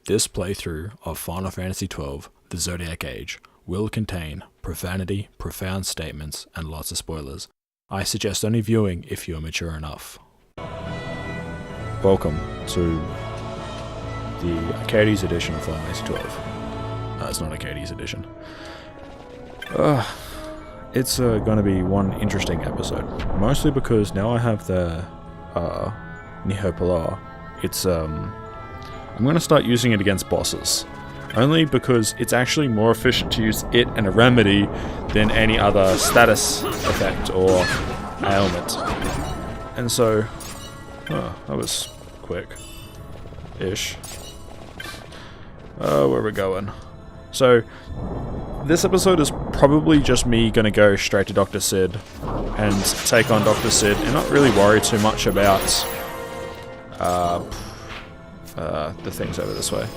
This playthrough of Final Fantasy XII, The Zodiac Age, will contain profanity, profound statements, and lots of spoilers. I suggest only viewing if you are mature enough. Welcome to the Arcades edition of Final Fantasy XII. No, it's not Arcades edition. It's going to be one interesting episode. Mostly because now I have the Niho Pilar. It's I'm going to start using it against bosses. Only because it's actually more efficient to use it and a remedy than any other status effect or ailment. And so, that was quick-ish. Where are we going? So, this episode is probably just me going to go straight to Dr. Sid and take on Dr. Sid and not really worry too much about the things over this way.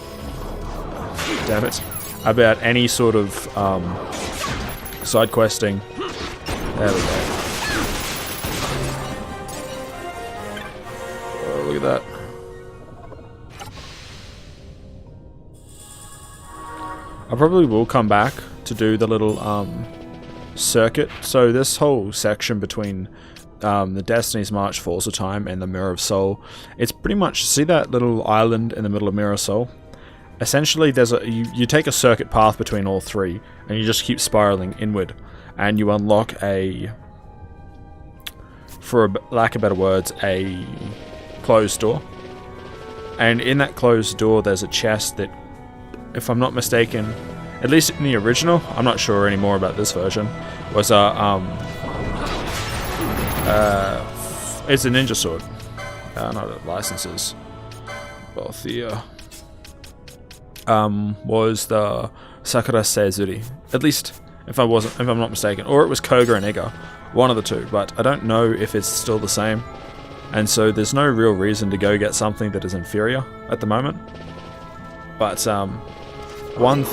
Damn it. About any sort of side questing. There we go. Oh, look at that. I probably will come back to do the little circuit. So this whole section between the Destiny's March, Falls of Time, and the Mirror of Soul, it's pretty much, see that little island in the middle of Mirror of Soul? Essentially, there's you take a circuit path between all three, and you just keep spiraling inward, and you unlock for lack of better words, a closed door. And in that closed door, there's a chest that, if I'm not mistaken, at least in the original, I'm not sure anymore about this version, was it's a ninja sword. Not a licenses. Bothia. Was the Sakura Seizuri. At least, if I'm not mistaken. Or it was Koga and Ega. One of the two, but I don't know if it's still the same. And so there's no real reason to go get something that is inferior at the moment. But one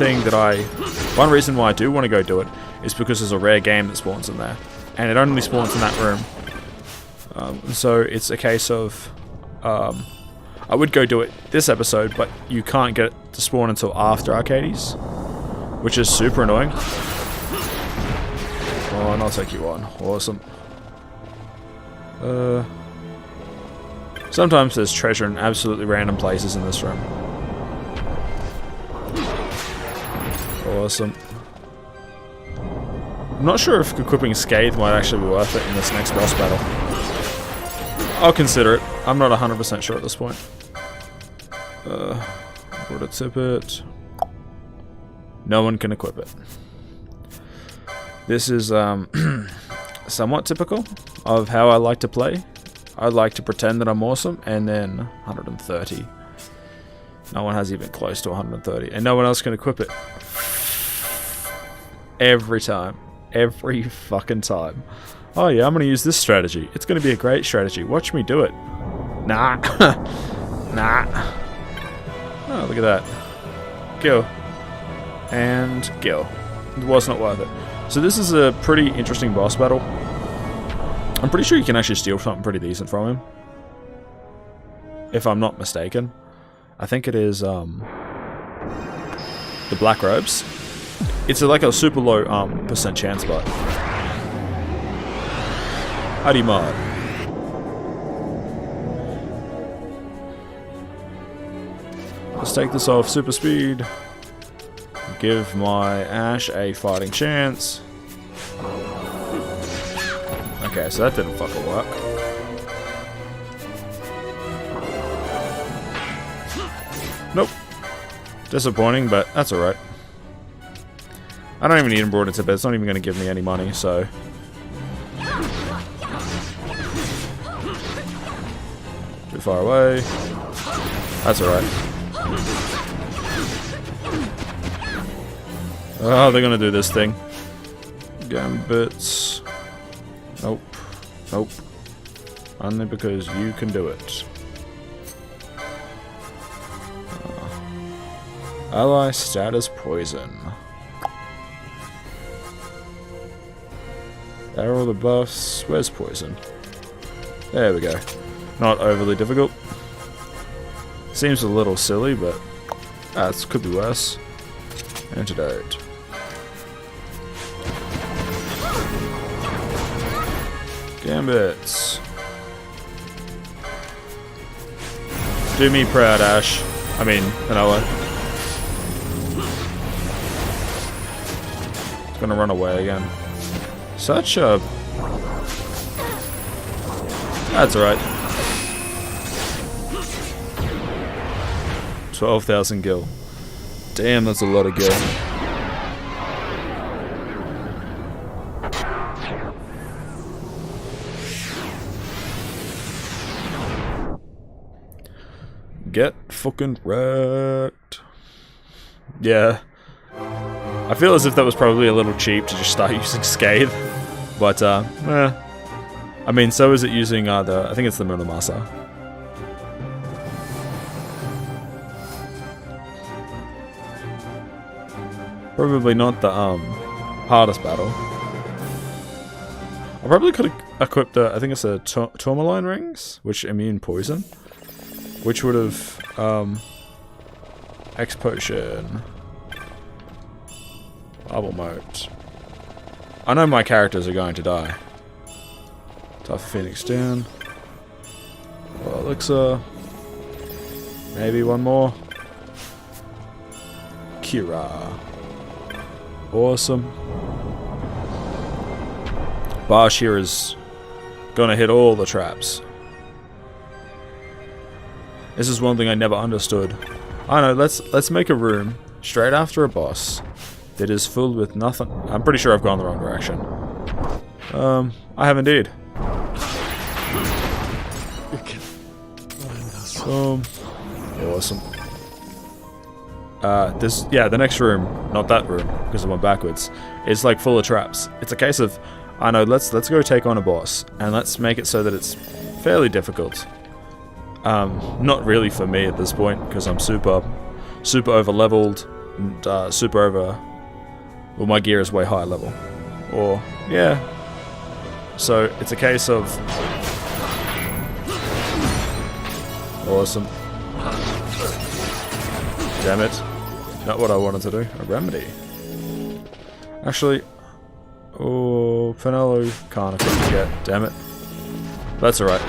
reason why I do want to go do it is because there's a rare game that spawns in there. And it only spawns in that room. So it's a case of I would go do it this episode, but you can't get it to spawn until after Arcades, which is super annoying. Oh, and I'll take you on. Awesome. Sometimes there's treasure in absolutely random places in this room. Awesome. I'm not sure if equipping Scathe might actually be worth it in this next boss battle. I'll consider it. I'm not 100% sure at this point. Where to tip it? No one can equip it. This is somewhat typical of how I like to play. I like to pretend that I'm awesome, and then 130. No one has even close to 130, and no one else can equip it. Every time. Every fucking time. Oh yeah, I'm gonna use this strategy. It's gonna be a great strategy. Watch me do it. Nah. Nah. Oh, look at that. Go. And go. It was not worth it. So this is a pretty interesting boss battle. I'm pretty sure you can actually steal something pretty decent from him. If I'm not mistaken. I think it is the black robes. It's like a super low percent chance, but Ahriman. Let's take this off super speed. Give my Ash a fighting chance. Okay, so that didn't fucking work. Nope. Disappointing, but that's alright. I don't even need him brought into bed. It's not even going to give me any money, so. Too far away. That's alright. Oh, they're going to do this thing. Gambits. Nope. Nope. Only because you can do it. Ally status poison. There are all the buffs. Where's poison? There we go. Not overly difficult. Seems a little silly, but Ah, this could be worse. Antidote. Gambits. Do me proud, Ash. I mean, Vanilla. It's gonna run away again. Such a... That's alright. 12,000 gil. Damn, that's a lot of gil. Get fucking wrecked. Yeah. I feel as if that was probably a little cheap to just start using Scathe. But, I mean, so is it using I think it's the Muramasa. Probably not the, hardest battle. I probably could have equipped I think it's a Tourmaline Rings, which immune poison. Which would have, X Potion. Bubble Moat. I know my characters are going to die. Tough Phoenix down. Elixir. Maybe one more. Kira. Awesome. Barsh here is gonna hit all the traps. This is one thing I never understood. I know, let's make a room straight after a boss that is filled with nothing. I'm pretty sure I've gone the wrong direction. I have indeed. Awesome. The next room, not that room, because I went backwards, is like full of traps. It's a case of, I know, let's go take on a boss, and let's make it so that it's fairly difficult. Not really for me at this point, because I'm super over leveled, and well, my gear is way higher level. Or, yeah. So, it's a case of... Awesome. Damn it. Not what I wanted to do. A remedy. Actually... Oh, Finello can't equip yet. Damn it. That's alright.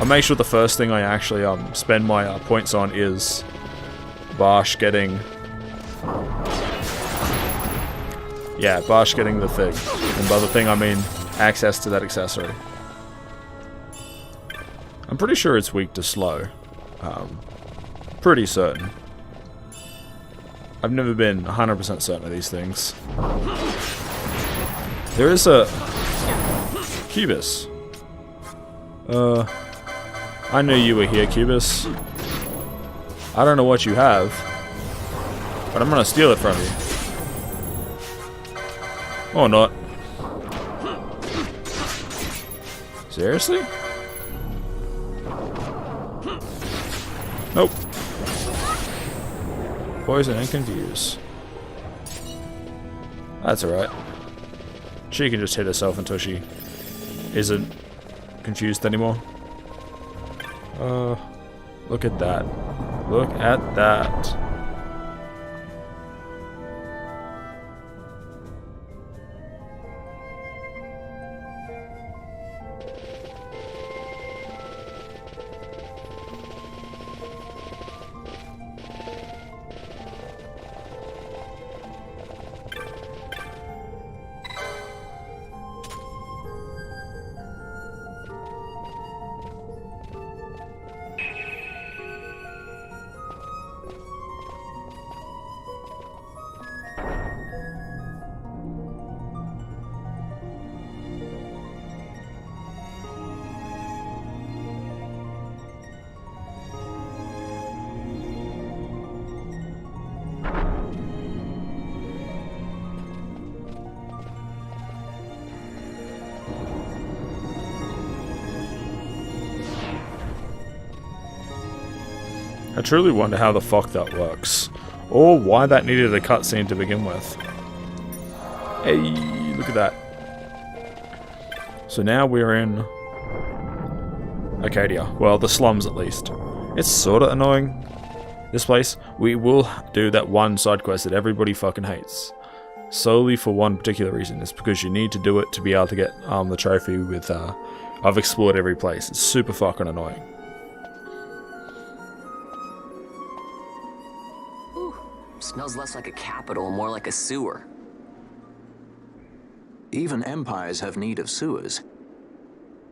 I'll make sure the first thing I actually spend my points on is Barsh getting... Yeah, Barsh getting the thing. And by the thing I mean access to that accessory. I'm pretty sure it's weak to slow. Pretty certain. I've never been 100% certain of these things. There is a... Cubus. I knew you were here, Cubus. I don't know what you have, but I'm gonna steal it from you. Or not. Seriously? Nope. Poison and confuse. That's alright. She can just hit herself until she isn't confused anymore. Look at that. Look at that. I truly wonder how the fuck that works. Or why that needed a cutscene to begin with. Hey, look at that. So now we're in Arcadia. Well, the slums at least. It's sorta annoying this place, we will do that one side quest that everybody fucking hates. Solely for one particular reason. It's because you need to do it to be able to get the trophy with I've explored every place. It's super fucking annoying. Ooh, smells less like a capital, more like a sewer. Even empires have need of sewers.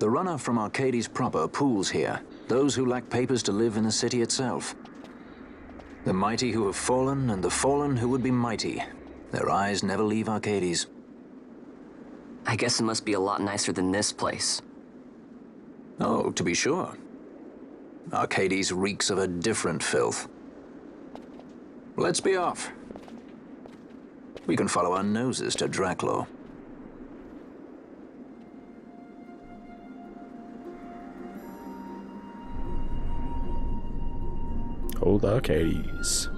The runoff from Arcades proper pools here. Those who lack papers to live in the city itself. The mighty who have fallen, and the fallen who would be mighty. Their eyes never leave Arcades. I guess it must be a lot nicer than this place. Oh, to be sure. Arcades reeks of a different filth. Let's be off. We can follow our noses to Draclo. Old Arcades.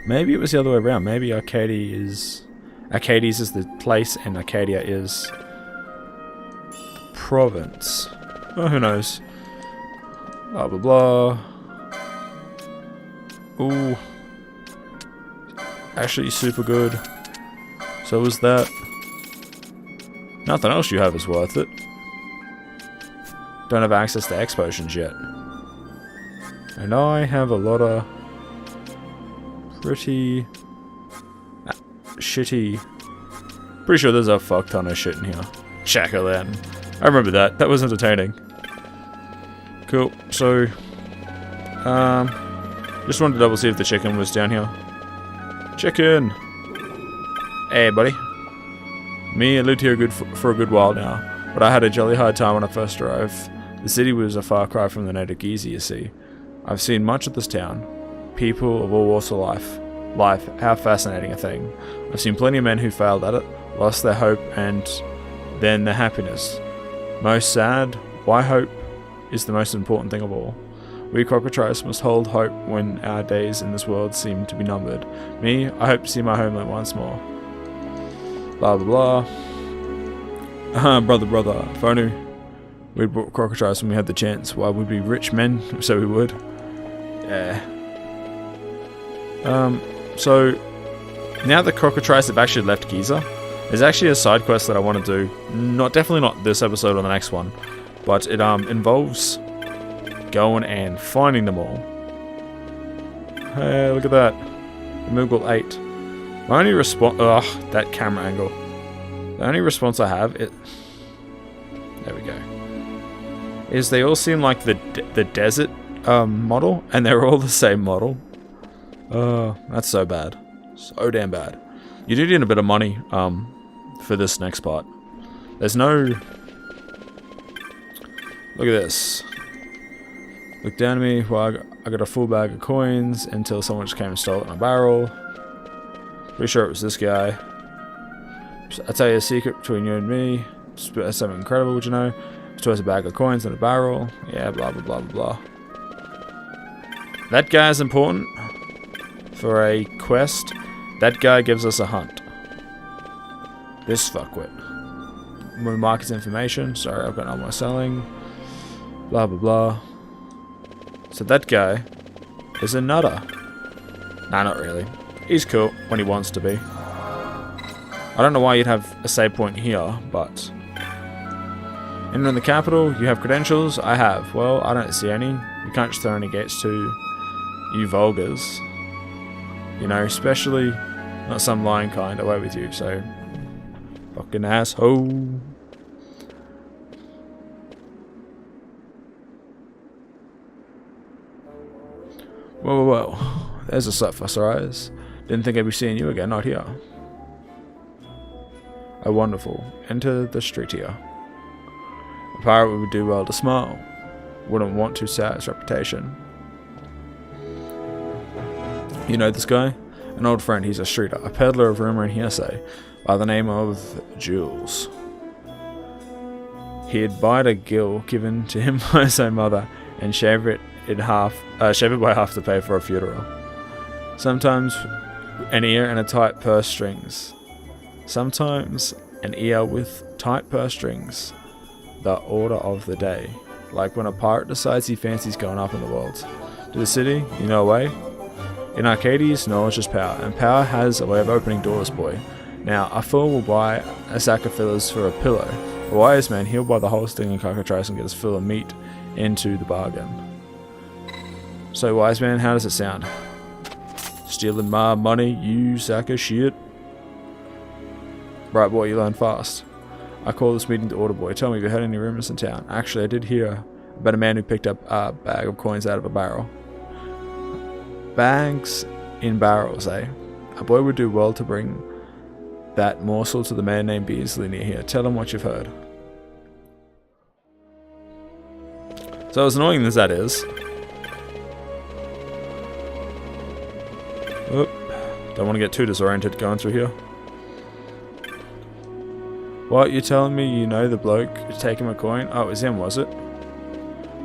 Maybe it was the other way around. Maybe Arcades is the place and Arcadia is the province. Oh, who knows? Blah blah blah. Ooh. Actually super good. So is that. Nothing else you have is worth it. Don't have access to X potions yet. And I have a lot of pretty shitty. Pretty sure there's a fuck ton of shit in here. Jack-o'-lantern. I remember that. That was entertaining. Cool. So, just wanted to double see if the chicken was down here. Chicken. Hey, buddy. Me, I lived here for a good while now, but I had a jolly hard time when I first arrived. The city was a far cry from the native Giza, you see. I've seen much of this town. People of all walks of life, how fascinating a thing. I've seen plenty of men who failed at it, lost their hope, and then their happiness. Most sad, why hope is the most important thing of all. We cockatrices must hold hope when our days in this world seem to be numbered. Me, I hope to see my homeland once more. Blah blah blah. Brother, if only we'd brought cockatrices when we had the chance. Why, we'd be rich men, so we would. Yeah. So now the cockatrices have actually left Giza. There's actually a side quest that I want to do. Definitely not this episode or the next one, but it involves going and finding them all. Hey, look at that. Moogle 8. My only response. Ugh, that camera angle. The only response I have there we go. Is they all seem like the desert model, and they're all the same model. That's so bad. So damn bad. You do need a bit of money for this next part. There's no... Look at this. Look down at me. Well, I got a full bag of coins until someone just came and stole it in a barrel. Pretty sure it was this guy. I'll tell you a secret between you and me. It's something incredible, would you know? It's always a bag of coins in a barrel. Yeah, blah blah blah blah blah. That guy's important for a quest. That guy gives us a hunt. This fuckwit. Market's information. Sorry, I've got no more selling. Blah blah blah. So that guy is a nutter. Nah, not really. He's cool when he wants to be. I don't know why you'd have a save point here, but... Entering the capital, you have credentials? I have. Well, I don't see any. You can't just throw any gates to you vulgars. You know, especially not some lying kind away with you, so... Fucking asshole. Whoa. There's a sight for our eyes. Didn't think I'd be seeing you again, not here. Oh, wonderful. Enter the street here. A pirate would do well to smile. Wouldn't want to sour his reputation. You know this guy? An old friend, he's a streeter, a peddler of rumor and hearsay, by the name of Jules. He'd bite a gill given to him by his own mother, and shave it by half to pay for a funeral. Sometimes an ear and a tight purse strings. Sometimes an ear with tight purse strings. The order of the day. Like when a pirate decides he fancies going up in the world. To the city, you know a way? In Arcades, knowledge is power, and power has a way of opening doors, boy. Now, a fool will buy a sack of fillers for a pillow. A wise man, he'll buy the whole stinging cockatrice and get his fill of meat into the bargain. So, wise man, how does it sound? Stealing my money, you sack of shit. Right, boy, you learn fast. I call this meeting to order, boy. Tell me if you heard any rumors in town. Actually, I did hear about a man who picked up a bag of coins out of a barrel. Bags in barrels, eh? A boy would do well to bring that morsel to the man named Beasley near here. Tell him what you've heard. So as annoying as that is... Oop. Don't want to get too disoriented going through here. What, you telling me you know the bloke taking my coin? Oh, it was him, was it?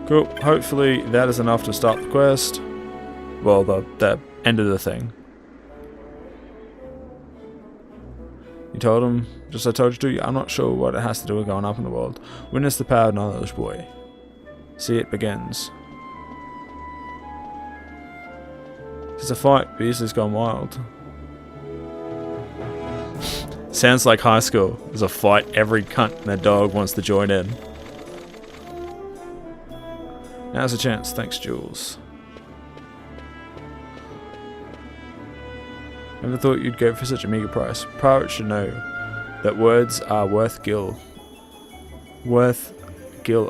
Cool. Hopefully that is enough to start the quest. Well, the end of the thing. You told him, just as I told you to, I'm not sure what it has to do with going up in the world. Witness the power of knowledge, boy. See, it begins. It's a fight, Beasley's gone wild. Sounds like high school. There's a fight, every cunt and their dog wants to join in. Now's a chance, thanks Jules. Never thought you'd go for such a meager price. Pirates should know that words are worth gil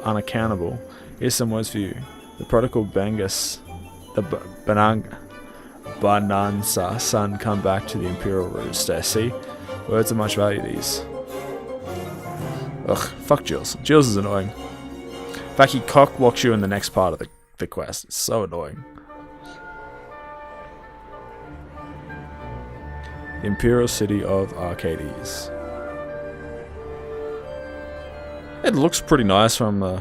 unaccountable. Here's some words for you. The prodigal Bangus, the Bananza son come back to the Imperial Rooster. See? Words of much value, these. Ugh, fuck Jules. Jules is annoying. In fact, he cock-blocks you in the next part of the quest. It's so annoying. The Imperial City of Arcades. It looks pretty nice from a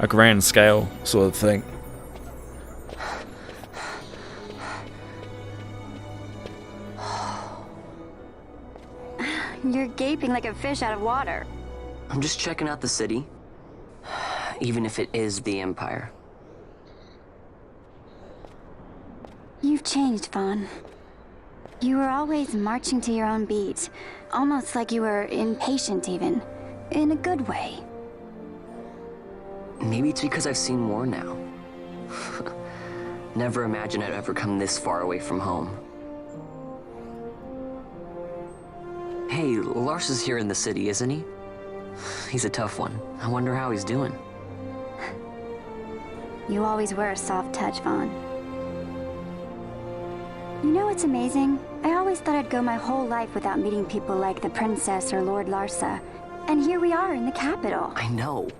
grand scale sort of thing. You're gaping like a fish out of water. I'm just checking out the city. Even if it is the Empire. You've changed, Vaughn. You were always marching to your own beat. Almost like you were impatient even. In a good way. Maybe it's because I've seen more now. Never imagined I'd ever come this far away from home. Hey, Lars is here in the city, isn't he? He's a tough one. I wonder how he's doing. You always were a soft touch, Vaughn. You know what's amazing? I always thought I'd go my whole life without meeting people like the Princess or Lord Larsa. And here we are in the capital. I know.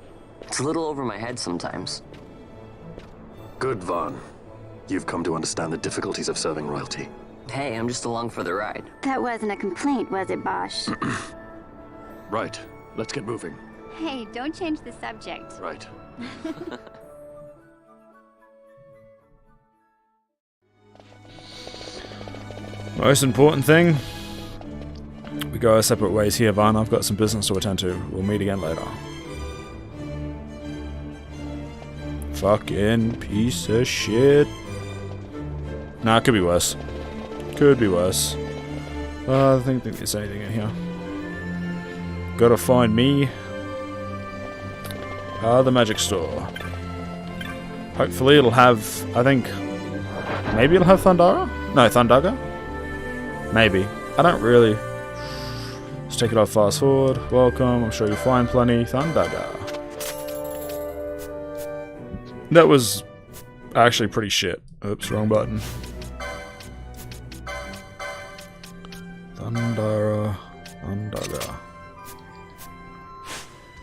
It's a little over my head sometimes. Good, Vaughn. You've come to understand the difficulties of serving royalty. Hey, I'm just along for the ride. That wasn't a complaint, was it, Bosch? Right. Let's get moving. Hey, don't change the subject. Right. Most important thing, we go our separate ways here, Vaughn. I've got some business to attend to. We'll meet again later. Fucking piece of shit. Nah, it could be worse. Could be worse. I don't think there's anything in here. Gotta find me. The magic store. Hopefully it'll have, I think, maybe it'll have Thundara? No, Thundaga? Maybe. I don't really. Let's take it off fast forward. Welcome, I'm sure you'll find plenty. Thundaga. That was actually pretty shit. Oops, wrong button. Thundara. Thundaga.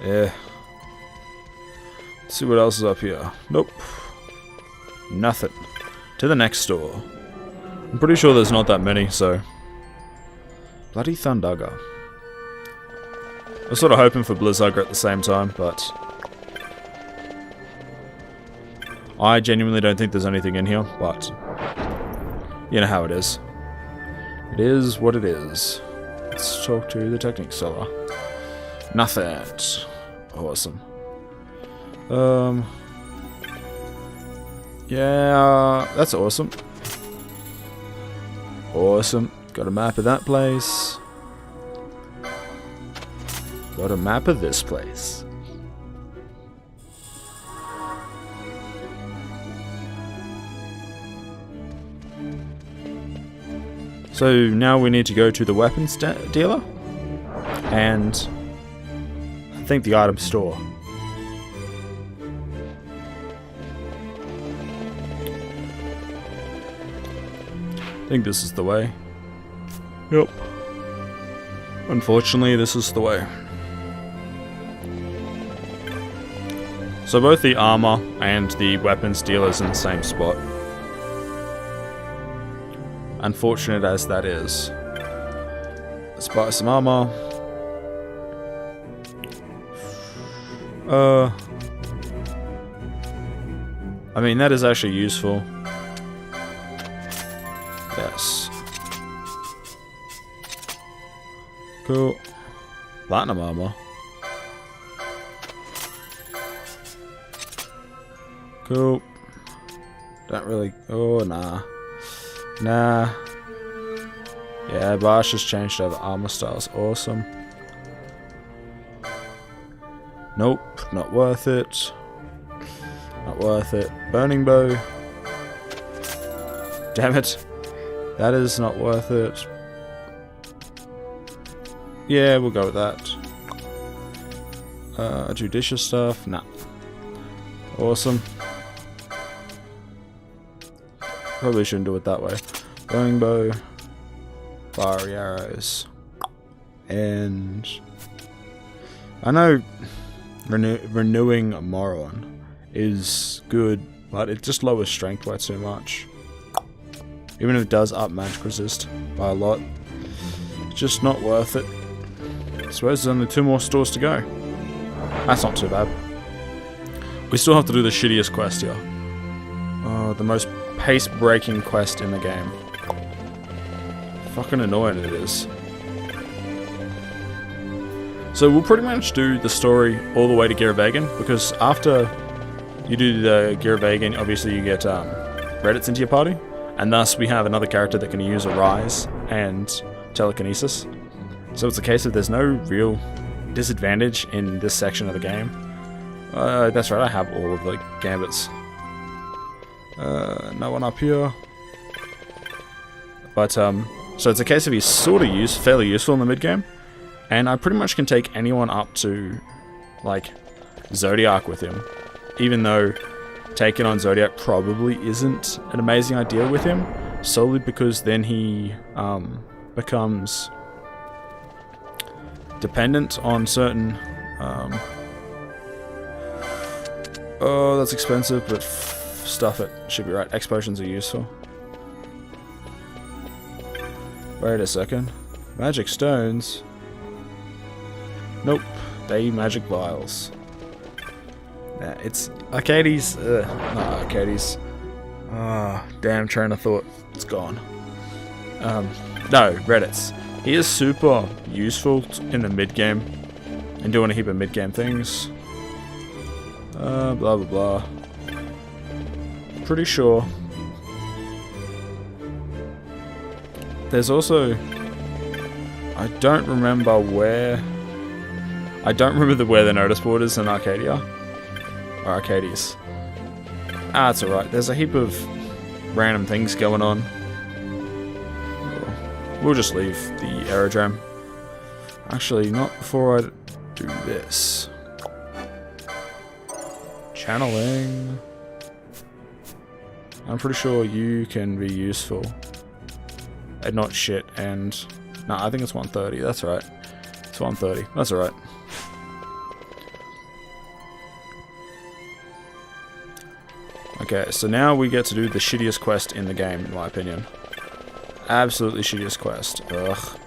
Yeah. Let's see what else is up here. Nope. Nothing. To the next store. I'm pretty sure there's not that many, so... Bloody Thundaga. I was sort of hoping for Blizzugger at the same time, but... I genuinely don't think there's anything in here, but... You know how it is. It is what it is. Let's talk to the Technic seller. Nothing. Awesome. Yeah, that's awesome. Awesome. Got a map of that place. Got a map of this place. So now we need to go to the weapons dealer and I think the item store. I think this is the way. Yep. Unfortunately, this is the way. So both the armor and the weapons dealers in the same spot. Unfortunate as that is. Let's buy some armor. I mean, that is actually useful. Yes. Cool. Platinum armor. Cool. Don't really... Oh, nah. Nah. Yeah, Bash has changed over armor styles. Awesome. Nope. Not worth it. Not worth it. Burning bow. Damn it. That is not worth it. Yeah, we'll go with that. Judicious stuff. Nah. Awesome. Probably shouldn't do it that way. Burning bow. Fiery arrows. And... I know renewing Moron is good, but it just lowers strength by too much. Even if it does up magic resist by a lot. It's just not worth it. I suppose there's only 2 more stores to go. That's not too bad. We still have to do the shittiest quest here. The most pace-breaking quest in the game. Fucking annoying it is. So we'll pretty much do the story all the way to Giravegan, because after you do the Giravegan, obviously you get Reddits into your party, and thus we have another character that can use a Rise and Telekinesis. So it's a case of there's no real disadvantage in this section of the game. That's right, I have all of the gambits. No one up here. But, so it's a case of he's sort of fairly useful in the mid-game. And I pretty much can take anyone up to, like, Zodiac with him. Even though taking on Zodiac probably isn't an amazing idea with him. Solely because then he becomes dependent on certain... oh, that's expensive, but stuff it. Should be right. X potions are useful. Wait a second. Magic stones... Nope, they magic vials. Yeah, it's Arcades. Not Arcades. Ah, damn train of thought. It's gone. No, Reddits. He is super useful in the mid game and doing a heap of mid game things. Blah blah blah. Pretty sure. There's also. I don't remember where. I don't remember where the notice board is in Arcadia. Or Arcades. Ah, it's alright. There's a heap of random things going on. We'll just leave the aerodrome. Actually, not before I do this. Channeling. I'm pretty sure you can be useful. And not shit, and... Nah, I think it's 130. That's right. It's 130. That's alright. Okay, so now we get to do the shittiest quest in the game, in my opinion. Absolutely shittiest quest. Ugh.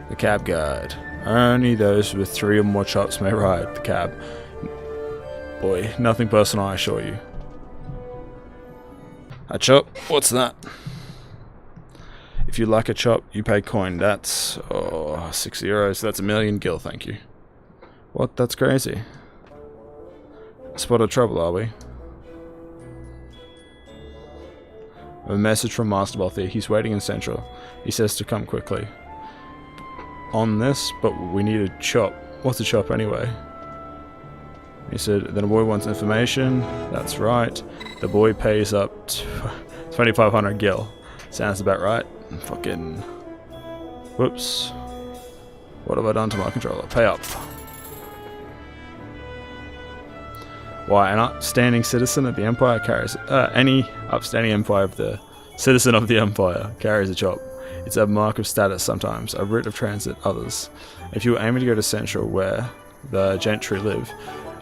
The cab guide. Only those with 3 or more chops may ride the cab. Boy, nothing personal, I assure you. A chop? What's that? If you like a chop, you pay coin. That's 6 euros. That's 1,000,000 gil, thank you. What? That's crazy. Spotted trouble, are we? A message from Master Balthier. He's waiting in Central. He says to come quickly. On this, but we need a chop. What's a chop anyway? He said, then a boy wants information. That's right. The boy pays up 2,500 gil. Sounds about right. Fucking... Whoops. What have I done to my controller? Pay up. Why, an upstanding citizen of the Empire carries... any upstanding empire of the... Citizen of the Empire carries a chop. It's a mark of status sometimes, a route of transit others. If you were aiming to go to Central, where the gentry live,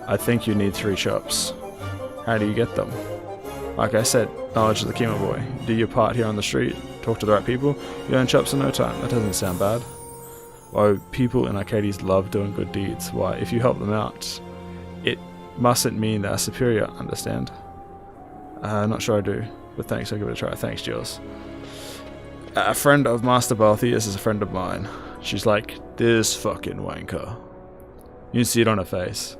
I think you need 3 chops. How do you get them? Like I said, knowledge of the Kimo boy. Do your part here on the street, talk to the right people, you earn chops in no time. That doesn't sound bad. Why, people in Arcades love doing good deeds. Why, if you help them out, it mustn't mean they're superior, understand? Not sure I do, but thanks, I'll give it a try. Thanks, Jules. A friend of Master Balthius is a friend of mine. She's like, this fucking wanker. You can see it on her face.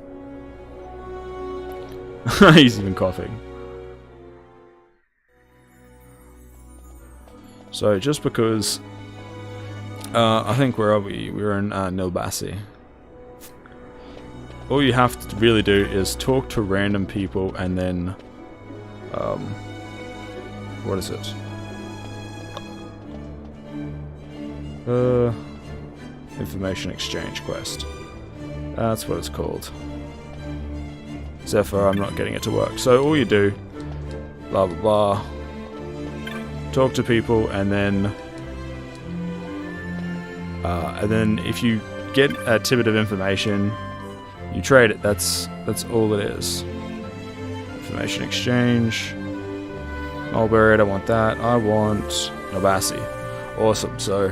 He's even coughing. So, just because... I think, where are we? We're in Nilbasi. All you have to really do is talk to random people and then... what is it? Information exchange quest. That's what it's called. Zephyr, I'm not getting it to work. So all you do, blah blah blah, talk to people, and then if you get a tidbit of information, you trade it. That's all it is. Information exchange. Mulberry, I don't want that. I want Nobasi. Awesome. So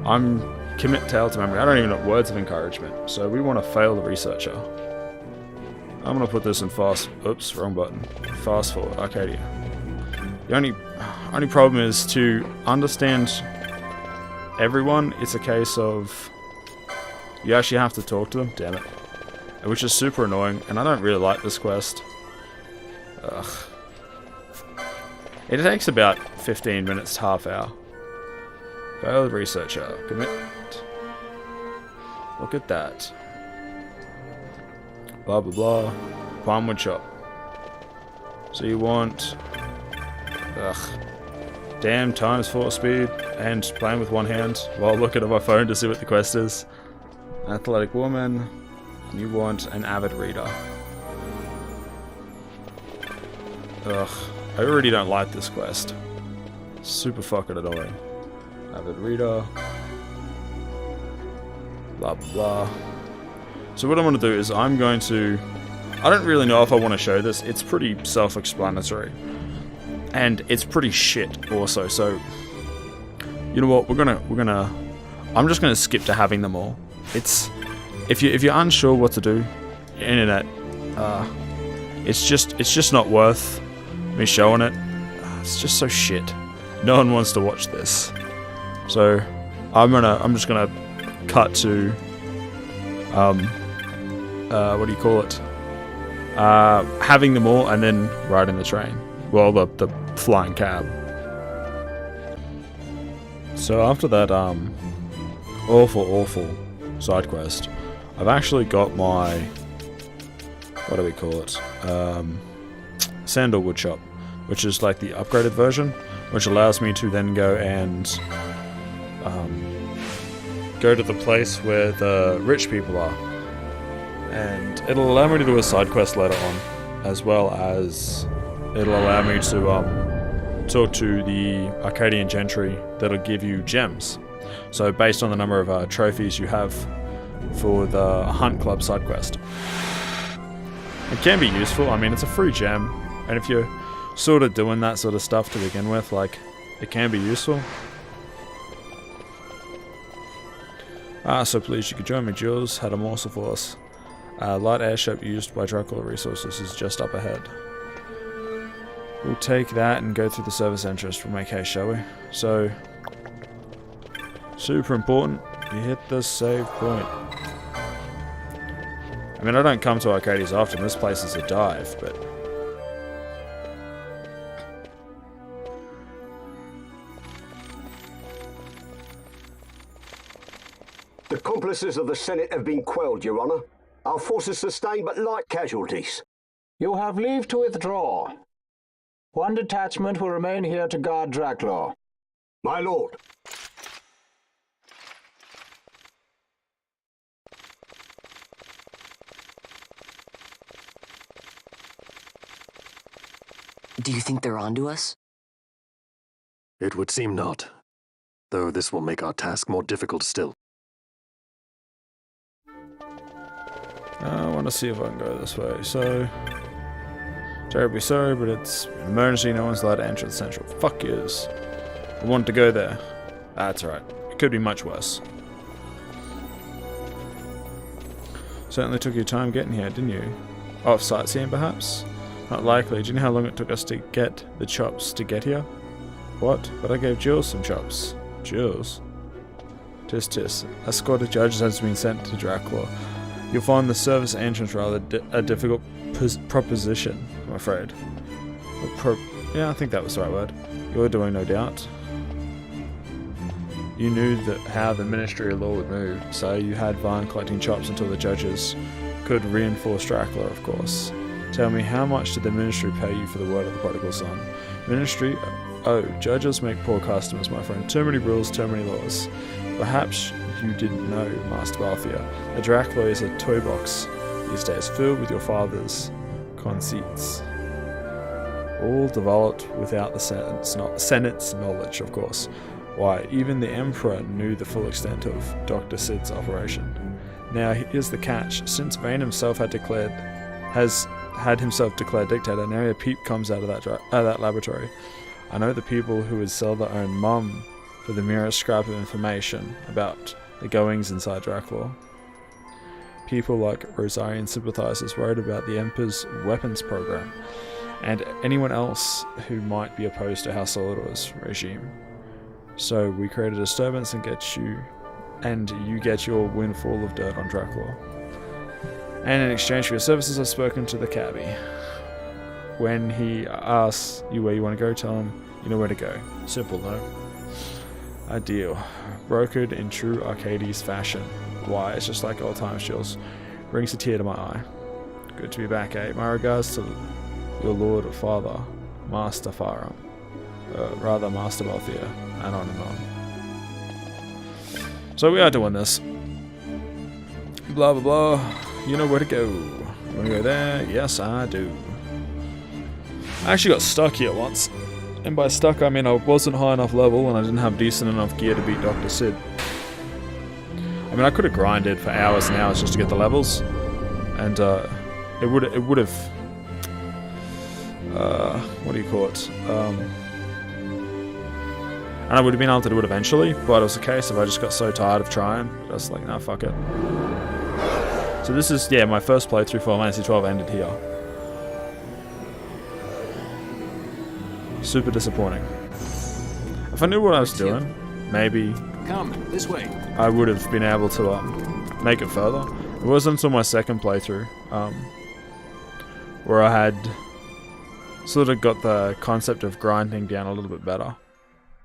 I'm commit tail to memory. I don't even know words of encouragement. So we want to fail the researcher. I'm gonna put this in fast. Oops, wrong button. Fast forward, Arcadia. The only problem is to understand everyone. It's a case of you actually have to talk to them. Damn it, which is super annoying, and I don't really like this quest. Ugh. It takes about 15 minutes to half hour. Fail the researcher. Commit. Look at that. Blah blah blah. Palmwood shop. So you want... Ugh. Damn, times 4 speed and playing with one hand while looking at my phone to see what the quest is. Athletic woman. And you want an avid reader. Ugh. I already don't like this quest. Super fucking annoying. Avid reader. Blah blah blah. So what I'm going to do is I'm going to... I don't really know if I want to show this. It's pretty self-explanatory. And it's pretty shit also, so... You know what, we're gonna... I'm just gonna skip to having them all. It's... If you're unsure what to do, internet, it's just not worth me showing it. It's just so shit. No one wants to watch this. So I'm just gonna cut to what do you call it? Having them all and then riding the train. Well, the flying cab. So after that awful side quest, I've actually got my, what do we call it? Sandalwood shop, which is like the upgraded version, which allows me to then go and go to the place where the rich people are. And it'll allow me to do a side quest later on, as well as it'll allow me to talk to the Arcadian gentry that'll give you gems. So based on the number of trophies you have for the Hunt Club side quest. It can be useful. I mean, it's a free gem, and if you're sort of doing that sort of stuff to begin with, like, it can be useful. So please, you could join me. Jules had a morsel for us. Light airship used by Dracula Resources is just up ahead. We'll take that and go through the service entrance for make haste, shall we? So, Super important. You hit the save point. I mean, I don't come to Arcades often. This place is a dive, but... The accomplices of the Senate have been quelled, Your Honor. Our forces sustained but light casualties. You have leave to withdraw. One detachment will remain here to guard Draculaur. My lord. Do you think they're onto us? It would seem not. Though this will make our task more difficult still. I want to see if I can go this way. So, terribly sorry, but it's an emergency. No one's allowed to enter the central. Fuck yous. I want to go there. That's right. It could be much worse. Certainly took your time getting here, didn't you? Off sightseeing, perhaps? Not likely. Do you know how long it took us to get the chops to get here? What? But I gave Jules some chops. Jules? Tis. A squad of judges has been sent to Draculaur. You'll find the service entrance rather a difficult proposition, I'm afraid. Yeah, I think that was the right word. You're doing, no doubt. You knew that how the Ministry of Law would move, so you had Vaughn collecting chops until the judges could reinforce Draculaur, of course. Tell me, how much did the Ministry pay you for the word of the prodigal son? Ministry? Oh, judges make poor customers, my friend. Too many rules, too many laws. Perhaps you didn't know, Master Balthier. A Draculaur is a toy box these days, filled with your father's conceits. All developed without the Senate's knowledge, of course. Why, even the Emperor knew the full extent of Dr. Sid's operation. Now, here's the catch. Since Vane himself had himself declared dictator, nary a peep comes out of that laboratory. I know the people who would sell their own mum for the merest scrap of information about the goings inside Draculaur. People like Rosarian sympathizers worried about the Emperor's weapons program, and anyone else who might be opposed to House Solidor's regime. So we create a disturbance and you get your windfall of dirt on Draculaur. And in exchange for your services, I've spoken to the cabbie. When he asks you where you want to go, tell him you know where to go. Simple, no? A deal. Brokered in true Arcades fashion. Why, it's just like old times, Jules. Brings a tear to my eye. Good to be back, eh? My regards to your lord or father, Master Farum. Master Balthier, and on and on. So we are doing this. Blah blah blah. You know where to go. You wanna go there? Yes, I do. I actually got stuck here once. And by stuck, I mean I wasn't high enough level and I didn't have decent enough gear to beat Dr. Sid. I mean, I could have grinded for hours and hours just to get the levels. And it would have... what do you call it? And I would have been able to do it eventually, but it was a case of I just got so tired of trying. I was like, nah, fuck it. So this is, yeah, my first playthrough for Final Fantasy XII ended here. Super disappointing. If I knew what I was doing, maybe Come, this way. I would have been able to make it further. It wasn't until my second playthrough where I had sort of got the concept of grinding down a little bit better,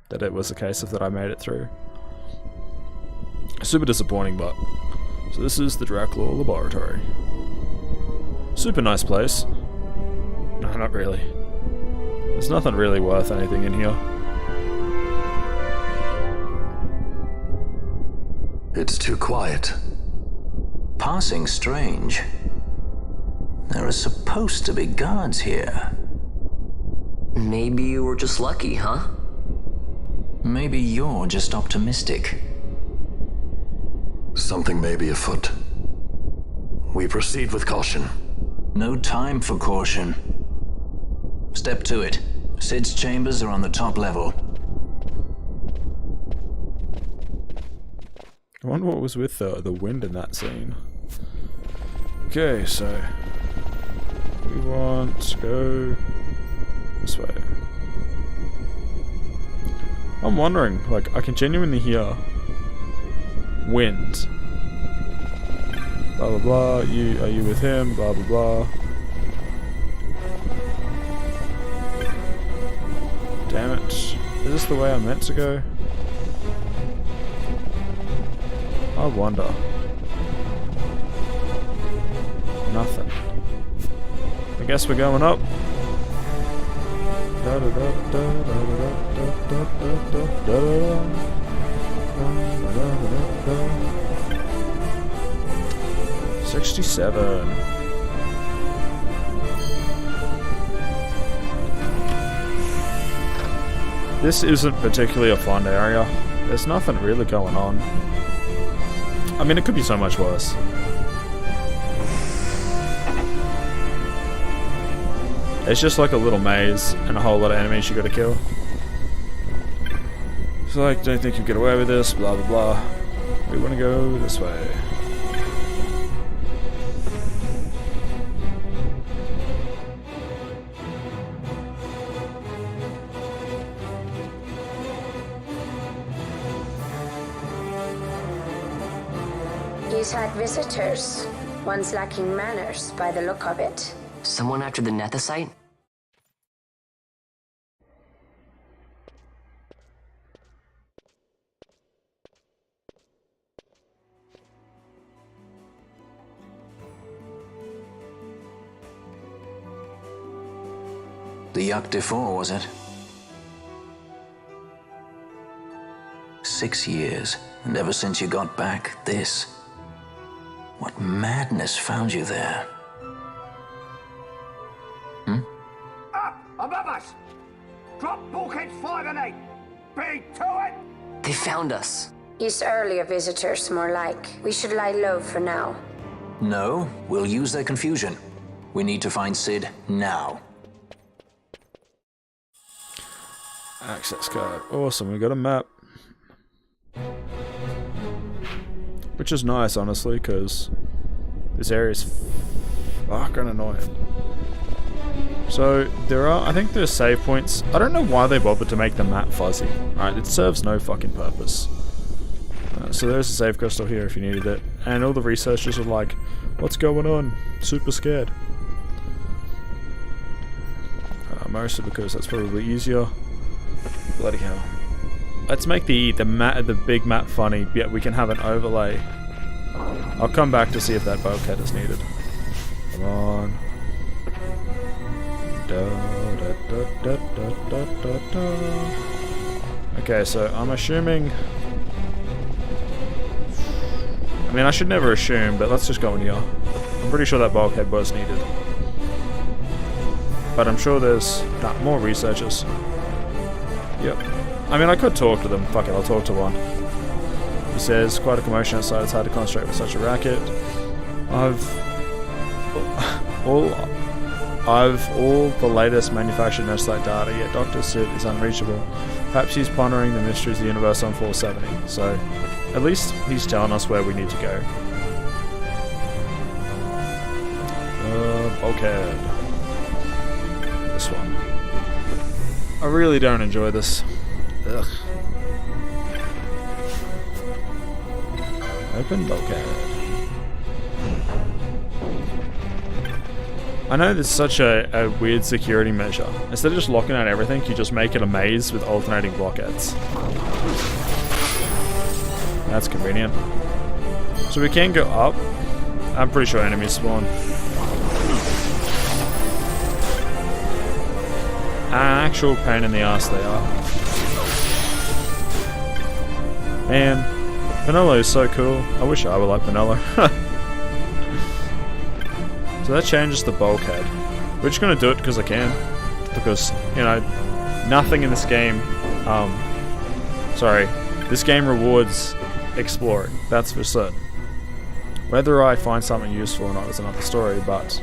that it was a case of that I made it through. Super disappointing, but... So this is the Draculaur Laboratory. Super nice place. No, not really. There's nothing really worth anything in here. It's too quiet. Passing strange. There are supposed to be guards here. Maybe you were just lucky, huh? Maybe you're just optimistic. Something may be afoot. We proceed with caution. No time for caution. Step to it. Sid's chambers are on the top level. I wonder what was with the wind in that scene. Okay, so we want to go this way. I'm wondering, like, I can genuinely hear Wind. Blah blah blah. Are you with him? Blah blah blah. Damn it. Is this the way I'm meant to go? I wonder. Nothing. I guess we're going up. 67. This isn't particularly a fun area. There's nothing really going on. I mean, it could be so much worse. It's just like a little maze and a whole lot of enemies you gotta kill. It's like, don't think you get away with this, blah blah blah. We wanna go this way. He's had visitors. One's lacking manners by the look of it. Someone after the Nethicite? The Yuck Defoe, was it? 6 years, and ever since you got back, this. What madness found you there? Up above us! Drop bulkheads 5 and 8! Be to it! They found us. He's earlier visitors, more like. We should lie low for now. No, we'll use their confusion. We need to find Sid now. Access card. Awesome, we got a map. Which is nice, honestly, because this area is fucking annoying. So, I think there's save points. I don't know why they bothered to make the map fuzzy. Right, it serves no fucking purpose. So there's a save crystal here if you needed it. And all the researchers are like, what's going on? Super scared. Mostly because that's probably easier. Bloody hell. Let's make the big map funny, yet we can have an overlay. I'll come back to see if that bulkhead is needed. Come on. Okay, so I'm assuming... I mean, I should never assume, but let's just go in here. I'm pretty sure that bulkhead was needed. But I'm sure there's... more researchers. Yep. I mean, I could talk to them. Fuck it, I'll talk to one. He says, quite a commotion outside, it's hard to concentrate with such a racket. I've all the latest manufactured Nethicite data, yet Dr. Sid is unreachable. Perhaps he's pondering the mysteries of the universe on 470, so at least he's telling us where we need to go. Bulkhead. This one. I really don't enjoy this. Ugh. Open bulkhead. I know there's such a weird security measure. Instead of just locking out everything, you just make it a maze with alternating blockheads. That's convenient. So we can go up. I'm pretty sure enemies spawn. An actual pain in the ass they are. Man, vanilla is so cool. I wish I were like vanilla. So that changes the bulkhead. We're just gonna do it because I can. Because, you know, nothing in this game, this game rewards exploring. That's for certain. Whether I find something useful or not is another story, but...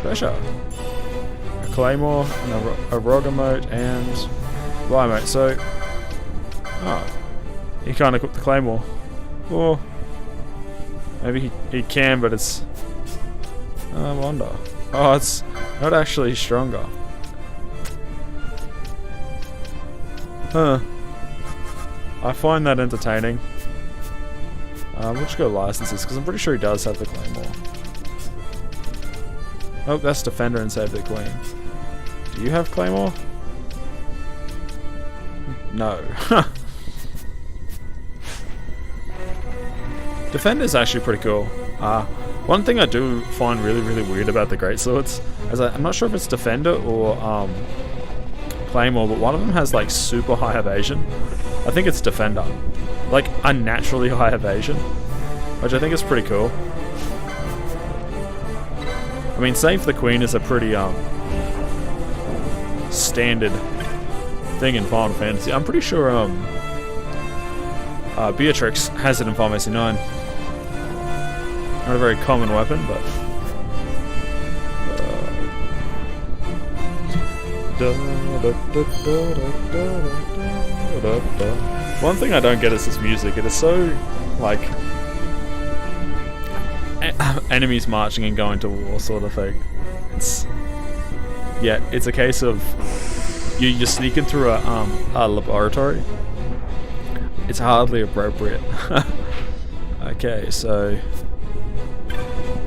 Treasure. A claymore, a rog emote, and Lime. So, he can't equip the claymore. Or maybe he can, but it's... I wonder. Oh, it's not actually stronger. Huh. I find that entertaining. We'll just go licenses, because I'm pretty sure he does have the Claymore. Oh, that's Defender and Save the Queen. Do you have Claymore? No. Defender's actually pretty cool. One thing I do find really, really weird about the Greatswords is I'm not sure if it's Defender or Claymore, but one of them has like super high evasion. I think it's Defender. Like unnaturally high evasion, which I think is pretty cool. I mean, Save the Queen is a pretty standard thing in Final Fantasy. I'm pretty sure Beatrix has it in Final Fantasy IX. Not a very common weapon, but one thing I don't get is this music. It is so like enemies marching and going to war sort of thing. It's a case of you're sneaking through a laboratory. It's hardly appropriate. Okay, so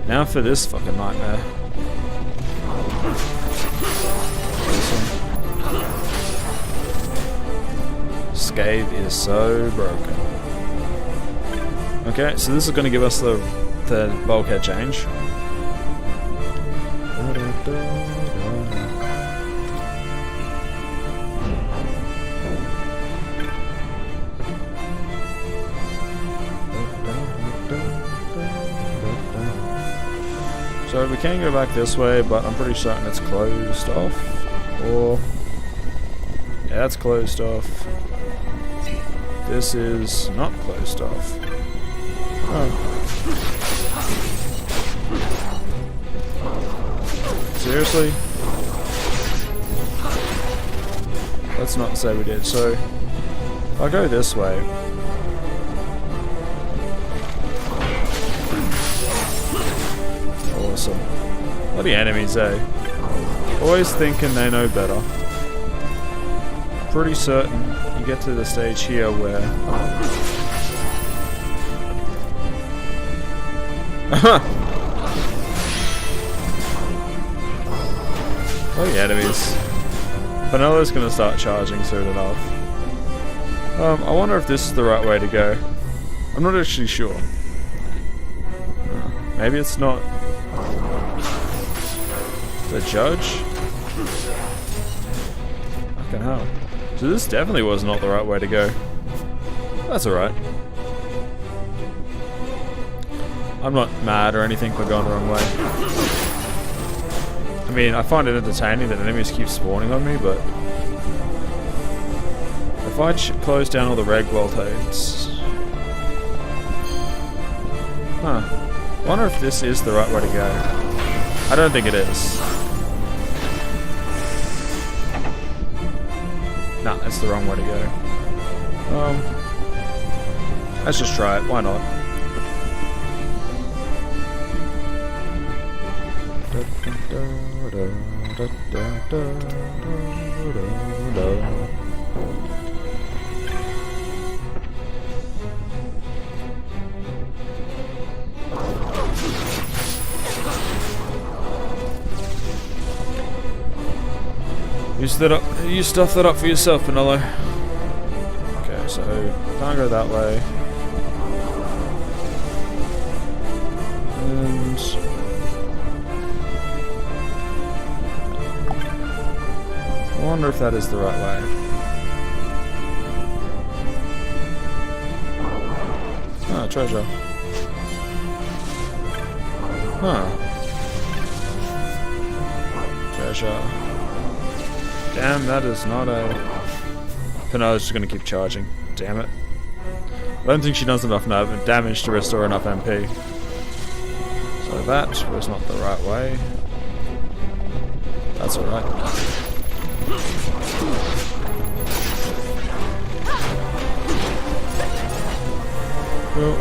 now for this fucking nightmare. Scathe is so broken. Okay, so this is going to give us the bulkhead change. So we can go back this way, but I'm pretty certain it's closed off. Or yeah, it's closed off. This is not closed off. Oh. Seriously? Let's not say we did. So I'll go this way. Awesome. Bloody enemies, eh? Always thinking they know better. Pretty certain you get to the stage here where oh yeah, enemies. Vanillo's gonna start charging soon enough. I wonder if this is the right way to go. I'm not actually sure. Maybe it's not. The judge? Fucking hell. So this definitely was not the right way to go. That's alright. I'm not mad or anything for going the wrong way. I mean, I find it entertaining that enemies keep spawning on me, but if I close down all the reg voltates... Huh. I wonder if this is the right way to go. I don't think it is. Nah, that's the wrong way to go. Let's just try it. Why not? You stuff that up for yourself, Vanillo. Okay, so can't go that way. And I wonder if that is the right way. Ah, treasure. Huh. Treasure. Damn, that is not a... Pinella's just gonna keep charging. Damn it. I don't think she does enough damage to restore enough MP. So that was not the right way. That's alright. Well,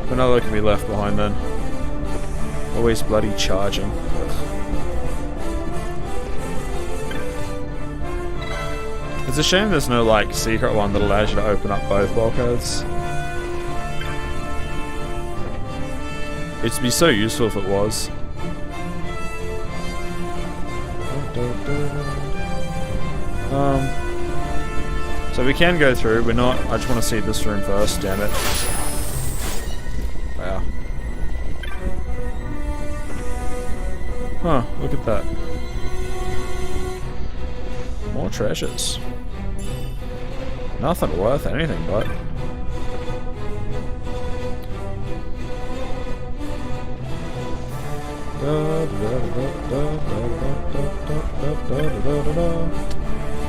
Pinella can be left behind then. Always bloody charging. It's a shame there's no, like, secret one that allows you to open up both bulkheads. It'd be so useful if it was. So we can go through, we're not, I just want to see this room first, damn it. Wow. Huh, look at that. More treasures. Nothing worth anything, but...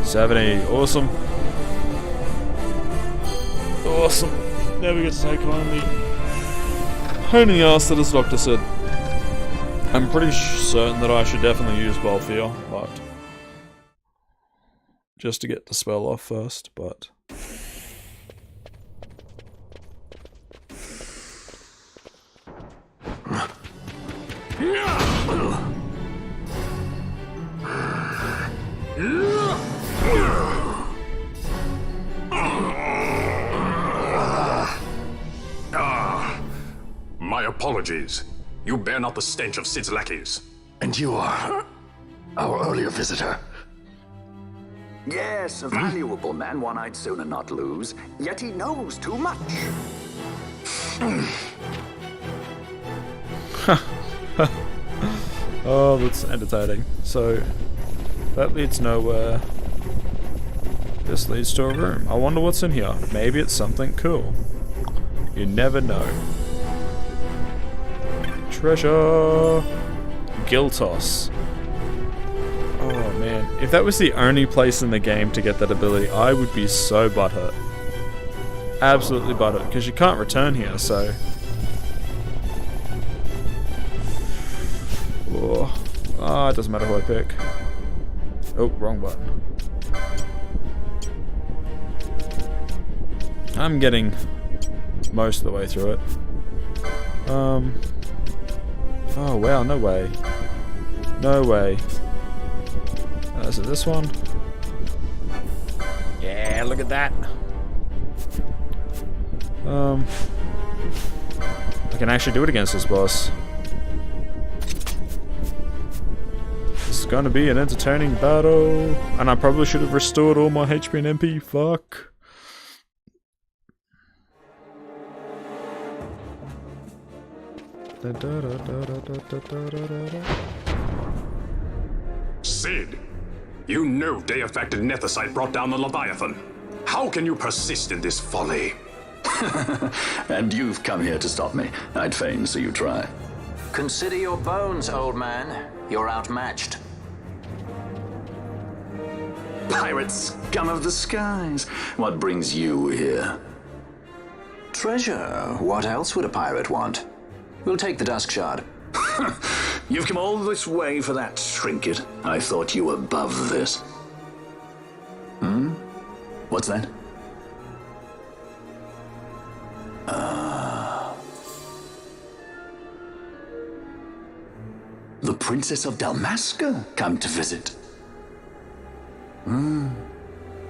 $70, awesome. Awesome. Now we get to take on the pain in the ass that his doctor said. I'm pretty certain that I should definitely use Balfear, but just to get the spell off first, but My apologies. You bear not the stench of Sid's lackeys. And you are our earlier visitor. Yes, a valuable man, one I'd sooner not lose. Yet he knows too much. oh, that's entertaining. So, that leads nowhere. This leads to a room. I wonder what's in here. Maybe it's something cool. You never know. Treasure! Giltos. Oh man, if that was the only place in the game to get that ability, I would be so butthurt. Absolutely butthurt, because you can't return here, so... Oh, it doesn't matter who I pick. Oh, wrong button. I'm getting most of the way through it. Oh wow, no way. No way. Is it this one? Yeah, look at that. I can actually do it against this boss. This is gonna be an entertaining battle. And I probably should have restored all my HP and MP. Fuck. Sid, you know Deifacted Nethicite brought down the Leviathan. How can you persist in this folly? And you've come here to stop me. I'd fain see you try. Consider your bones, old man. You're outmatched. Pirate scum of the skies. What brings you here? Treasure. What else would a pirate want? We'll take the Dusk Shard. You've come all this way for that trinket. I thought you were above this. What's that? The Princess of Dalmasca come to visit.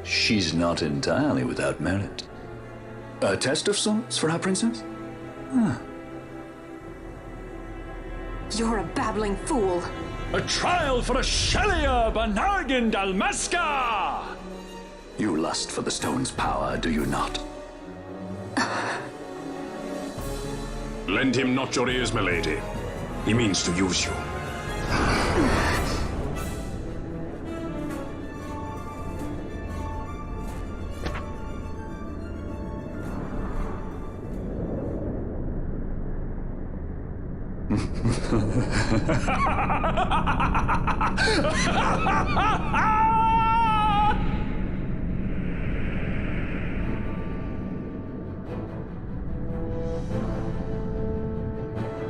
She's not entirely without merit. A test of sorts for our princess? You're a babbling fool. A trial for a Shelia Banargan Dalmasca! You lust for the stone's power, do you not? Lend him not your ears, milady. He means to use you.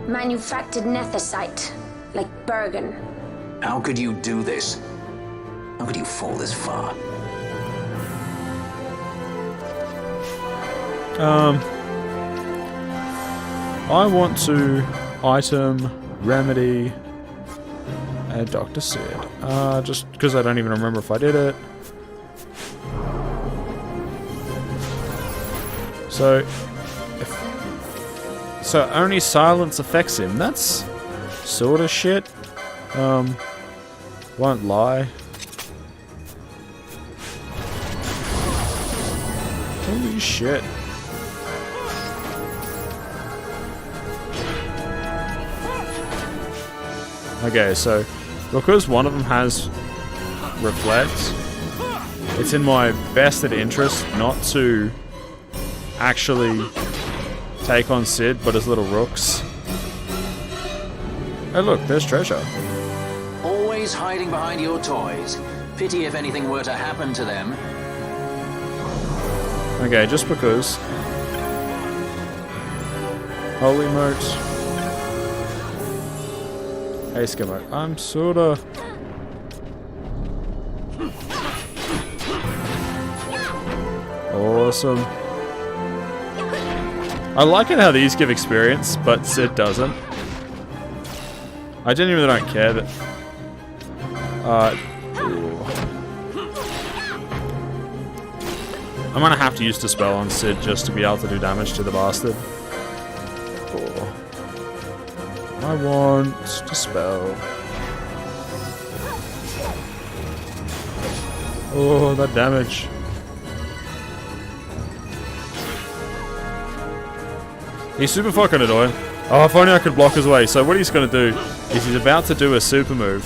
Manufactured nethicite, like Bergen. How could you do this? How could you fall this far? I want to item Remedy, and Dr. Sid. Just because I don't even remember if I did it. So, so only silence affects him. That's sort of shit. Won't lie. Holy shit. Okay, so because one of them has reflect, it's in my vested interest not to actually take on Sid, but as little rooks. Oh look, there's treasure. Always hiding behind your toys. Pity if anything were to happen to them. Okay, just because. Holy moat. Hey, Skimmo. I'm sorta... Awesome. I like it how these give experience, but Sid doesn't. I genuinely don't care that... I'm gonna have to use Dispel on Sid just to be able to do damage to the bastard. I want Dispel. Oh, that damage. He's super fucking annoying. Oh, if only I could block his way. So what he's gonna do is he's about to do a super move.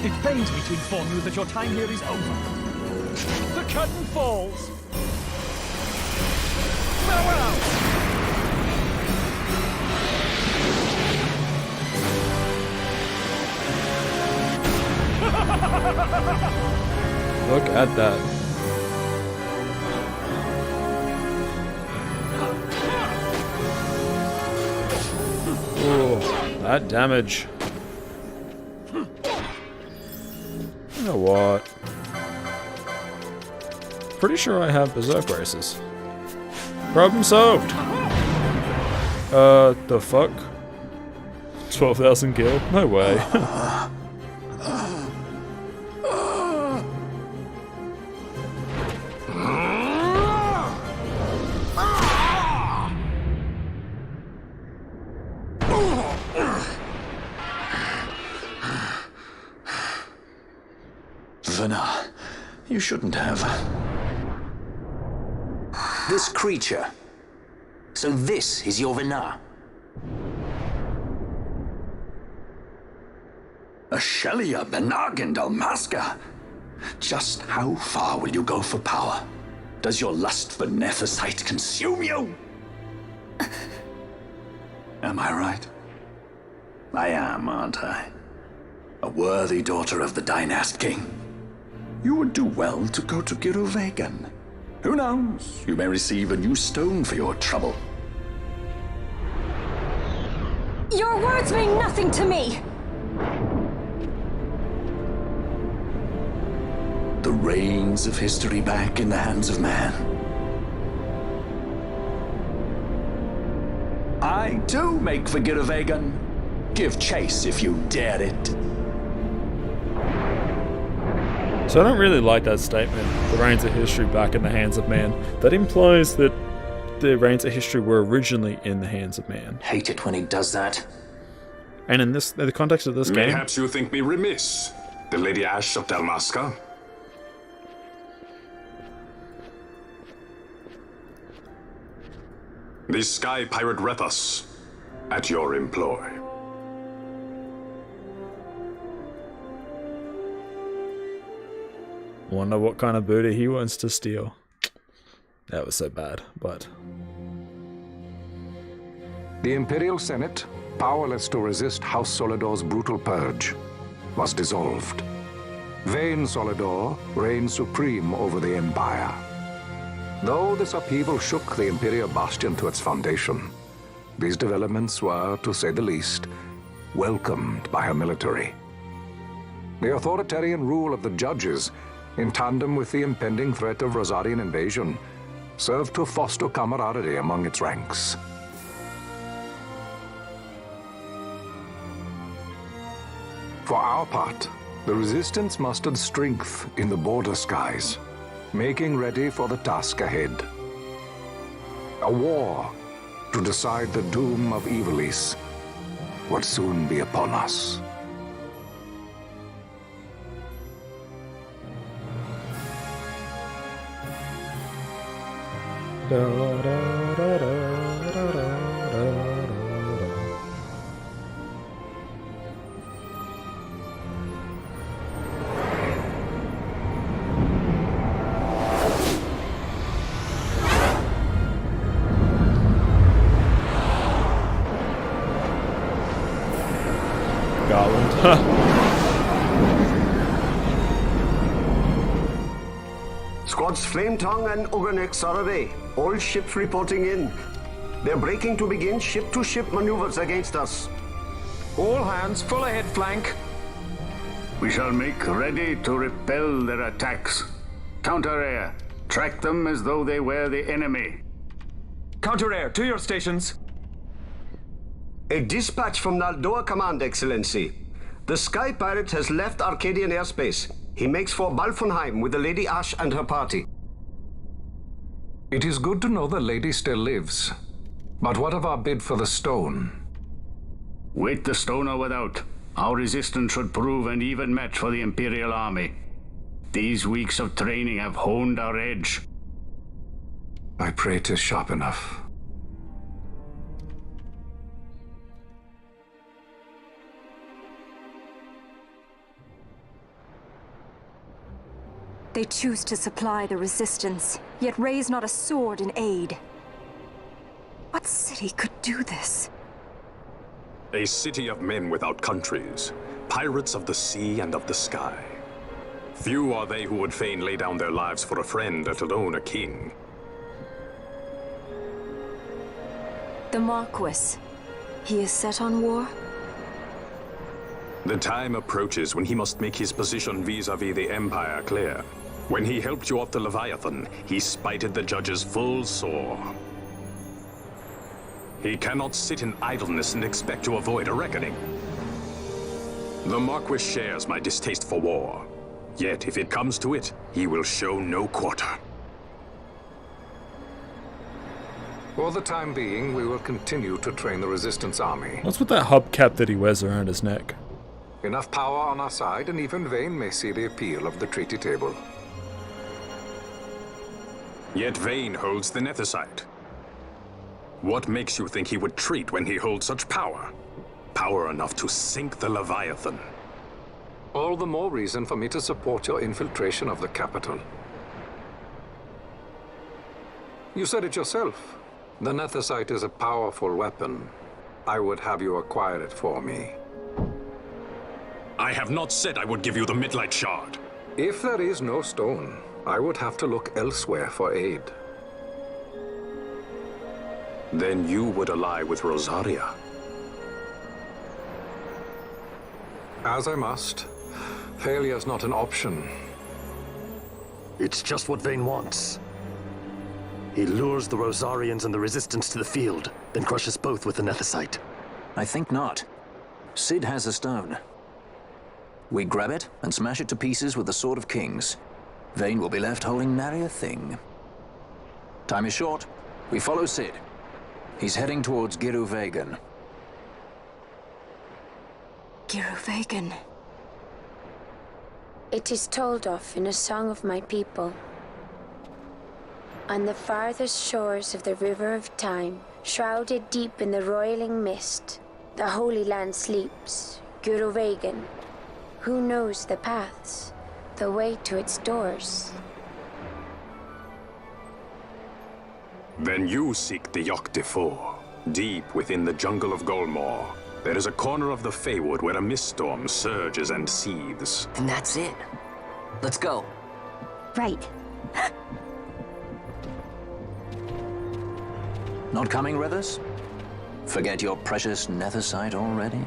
It pains me to inform you that your time here is over. The curtain falls. Farewell! Look at that. Oh, that damage. You know what? Pretty sure I have Berserk races. Problem solved. The fuck? 12,000 gil? No way. You shouldn't have. This creature. So this is your Vina. A Shelia Benargan Dalmasca. Just how far will you go for power? Does your lust for Nethicite consume you? Am I right? I am, aren't I? A worthy daughter of the Dynast King. You would do well to go to Giruvegan. Who knows? You may receive a new stone for your trouble. Your words mean nothing to me! The reins of history back in the hands of man. I too make for Giruvegan. Give chase if you dare it. So I don't really like that statement, the reins of history back in the hands of man. That implies that the reins of history were originally in the hands of man. Hate it when he does that. And in the context of this game... Perhaps you think me remiss, the Lady Ash of Dalmasca. The Sky Pirate Rethus, at your employ. Wonder what kind of booty he wants to steal. That was so bad, but... The Imperial Senate, powerless to resist House Solidor's brutal purge, was dissolved. Vayne Solidor reigned supreme over the Empire. Though this upheaval shook the Imperial Bastion to its foundation, these developments were, to say the least, welcomed by her military. The authoritarian rule of the judges, in tandem with the impending threat of Rosarian invasion, served to foster camaraderie among its ranks. For our part, the Resistance mustered strength in the border skies, making ready for the task ahead. A war to decide the doom of Evilis would soon be upon us. Squads Flametongue and Ogrenex are away. All ships reporting in. They're breaking to begin ship-to-ship maneuvers against us. All hands, full ahead flank. We shall make ready to repel their attacks. Counter-air. Track them as though they were the enemy. Counter-air, to your stations. A dispatch from Naldoa Command, Excellency. The Sky Pirate has left Arcadian airspace. He makes for Balfonheim with the Lady Ash and her party. It is good to know the lady still lives. But what of our bid for the stone? Wait the stone or without, our resistance should prove an even match for the Imperial Army. These weeks of training have honed our edge. I pray 'tis sharp enough. They choose to supply the Resistance, yet raise not a sword in aid. What city could do this? A city of men without countries, pirates of the sea and of the sky. Few are they who would fain lay down their lives for a friend, let alone a king. The Marquis. He is set on war? The time approaches when he must make his position vis-a-vis the Empire clear. When he helped you off the Leviathan, he spited the judges full sore. He cannot sit in idleness and expect to avoid a reckoning. The Marquis shares my distaste for war. Yet, if it comes to it, he will show no quarter. For the time being, we will continue to train the Resistance army. What's with that hubcap that he wears around his neck? Enough power on our side, and even Vane may see the appeal of the treaty table. Yet Vane holds the Nethicite. What makes you think he would treat when he holds such power? Power enough to sink the Leviathan. All the more reason for me to support your infiltration of the capital. You said it yourself. The Nethicite is a powerful weapon. I would have you acquire it for me. I have not said I would give you the Midlight Shard. If there is no stone, I would have to look elsewhere for aid. Then you would ally with Rosaria. As I must. Failure's not an option. It's just what Vane wants. He lures the Rosarians and the Resistance to the field, then crushes both with the Nethicite. I think not. Cid has the stone. We grab it and smash it to pieces with the Sword of Kings. Vane will be left holding nary a thing. Time is short. We follow Cid. He's heading towards Giruvegan. Giruvegan. It is told of in a song of my people. On the farthest shores of the River of Time, shrouded deep in the roiling mist, the Holy Land sleeps, Giruvegan. Who knows the paths, the way to its doors? Then you seek the Yogg Defour. Deep within the jungle of Golmore, there is a corner of the Feywood where a mist storm surges and seethes. And that's it. Let's go. Right. Not coming, Rivers? Forget your precious Nethicite already?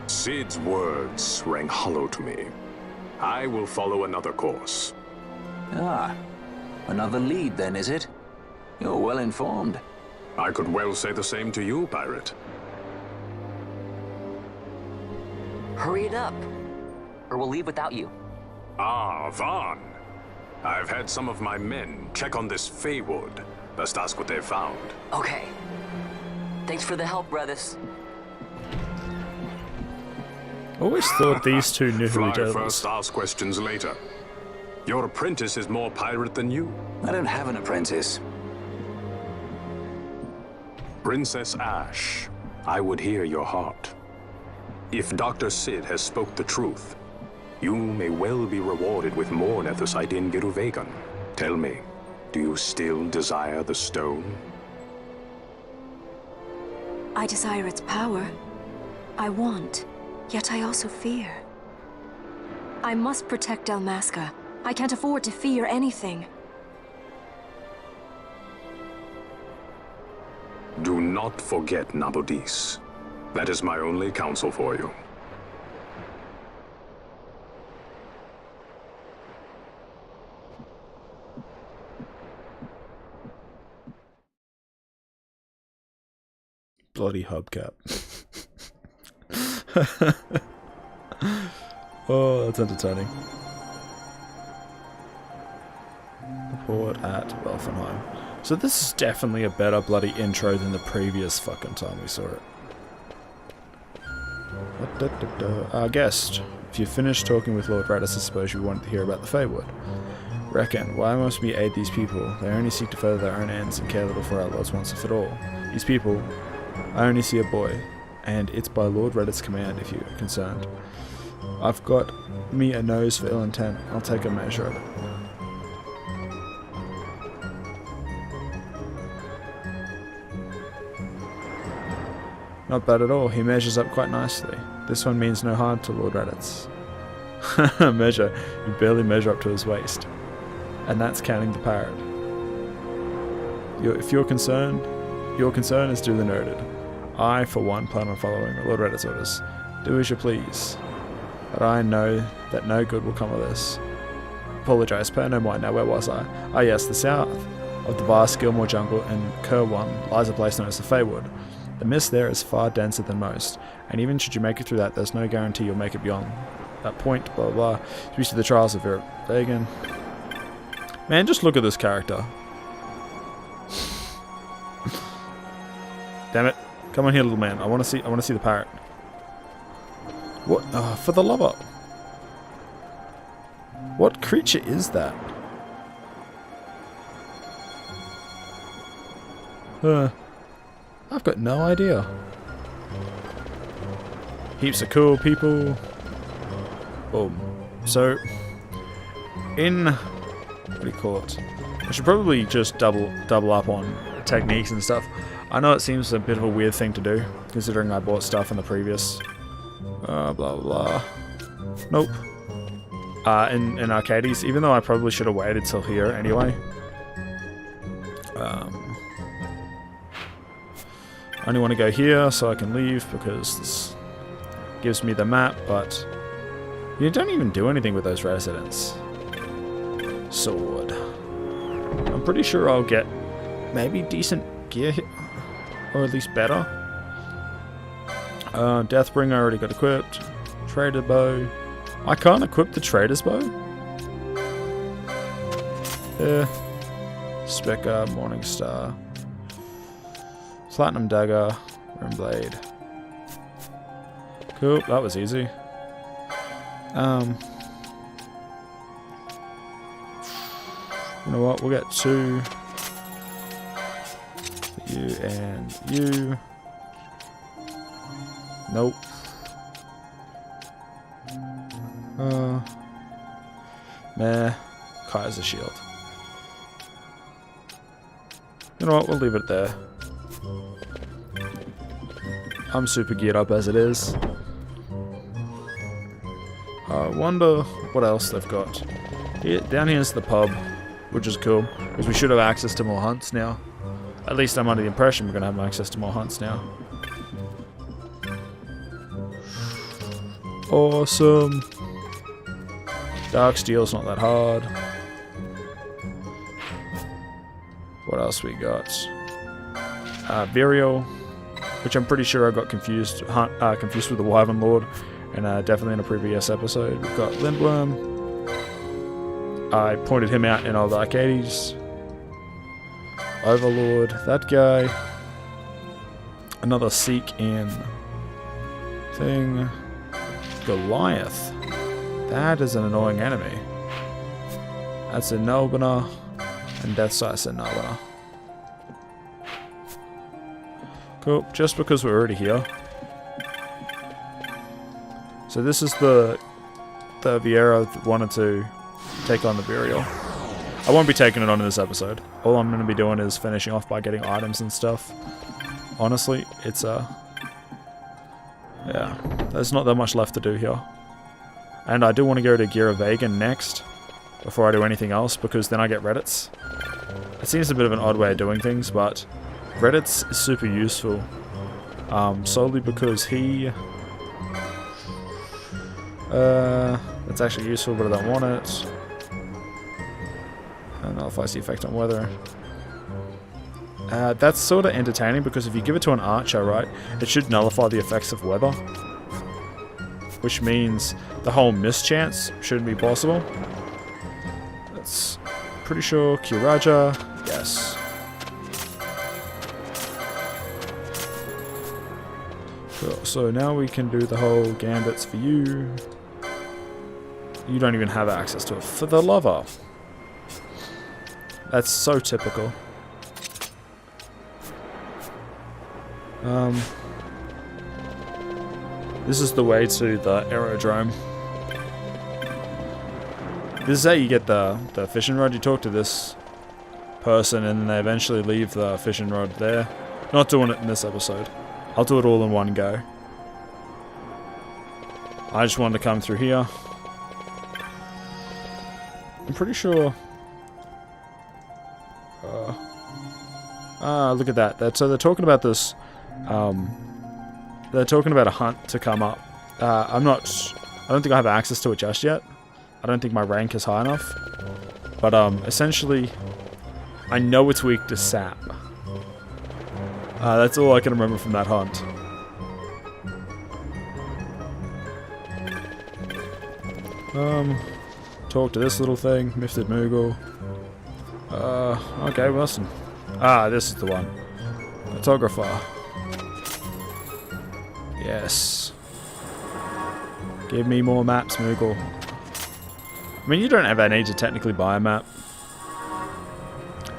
Cid's words rang hollow to me. I will follow another course. Ah, another lead then, is it? You're well informed. I could well say the same to you, pirate. Hurry it up, or we'll leave without you. Ah, Vaughn. I've had some of my men check on this Feywood. Best ask what they've found. Okay. Thanks for the help, brothers. Always thought these two knew who Fly each other first, was. ask questions later. Your apprentice is more pirate than you. I don't have an apprentice. Princess Ash, I would hear your heart. If Dr. Sid has spoke the truth, you may well be rewarded with more Nethicite in Giruvegan. Tell me, do you still desire the stone? I desire its power. I want, yet I also fear. I must protect Dalmasca. I can't afford to fear anything. Do not forget Nabodis. That is my only counsel for you. Bloody hubcap. Oh, that's entertaining. Report at Welfenheim. So this is definitely a better bloody intro than the previous fucking time we saw it. Guest, if you finished talking with Lord Radis, I suppose you wanted to hear about the Feywood. Reckon, why must we aid these people? They only seek to further their own ends and care little for our Lord's wants if at all. These people, I only see a boy, and it's by Lord Reddit's command if you're concerned. I've got me a nose for ill intent. I'll take a measure of it. Not bad at all. He measures up quite nicely. This one means no harm to Lord Reddit's. Measure. You barely measure up to his waist. And that's counting the parrot. If you're concerned, your concern is duly noted. I, for one, plan on following Lord Reddit's orders. Do as you please. But I know that no good will come of this. Apologise, pay no mind. Now, where was I? Ah yes, the south of the vast Gilmore jungle in Kerwan lies a place known as the Feywood. The mist there is far denser than most, and even should you make it through that, there's no guarantee you'll make it beyond that point, blah blah blah. Used to the trials of Giruvegan. Man, just look at this character. Damn it. Come on here, little man. I want to see the parrot. What? For the love of... What creature is that? I've got no idea. Heaps of cool people. Boom. So, what do you call it? I should probably just double up on techniques and stuff. I know it seems a bit of a weird thing to do, considering I bought stuff in the previous... blah blah blah. Nope. In Arcades, even though I probably should have waited till here anyway. I only want to go here so I can leave because this gives me the map, but you don't even do anything with those residents. Sword. I'm pretty sure I'll get maybe decent gear here, or at least better. Deathbringer I already got equipped. Trader bow. I can't equip the trader's bow? Specker, Morningstar. Platinum dagger, Rune blade. Cool, that was easy. You know what, we'll get 2. You and you. Nope. Meh. Kaiser shield. You know what, we'll leave it there. I'm super geared up as it is. I wonder what else they've got. Down here's the pub, which is cool, because we should have access to more hunts now. At least I'm under the impression we're going to have access to more hunts now. Awesome. Dark Steel's not that hard. What else we got? Burial, which I'm pretty sure I got confused with the Wyvern Lord And definitely in a previous episode. We've got Lindworm. I pointed him out in Old Arcades. Overlord, that guy. Another Seek in thing. Goliath. That is an annoying enemy. That's in Nelbana. And Deathsight's in Nelbana. Cool, just because we're already here. So this is the Viera that wanted to take on the Burial. I won't be taking it on in this episode. All I'm going to be doing is finishing off by getting items and stuff. Honestly, it's yeah, there's not that much left to do here. And I do want to go to Girovagan next, before I do anything else, because then I get Reddits. It seems a bit of an odd way of doing things, but Reddits is super useful. Solely because he... that's actually useful, but I don't want it. And nullifies the effect on weather. That's sort of entertaining, because if you give it to an archer, right, it should nullify the effects of weather. Which means the whole mischance shouldn't be possible. That's pretty sure Kiraja, yes. Cool. So now we can do the whole gambits for you. You don't even have access to it. For the lover. That's so typical. This is the way to the aerodrome. This is how you get the fishing rod. You talk to this person and then they eventually leave the fishing rod there. Not doing it in this episode. I'll do it all in one go. I just wanted to come through here. I'm pretty sure... look at that. So they're talking about this... they're talking about a hunt to come up. I don't think I have access to it just yet. I don't think my rank is high enough. But essentially, I know it's weak to sap. That's all I can remember from that hunt. Talk to this little thing, Mifted Moogle. Okay, Wilson. This is the one. Photographer. Yes. Give me more maps, Moogle. I mean, you don't ever need to technically buy a map.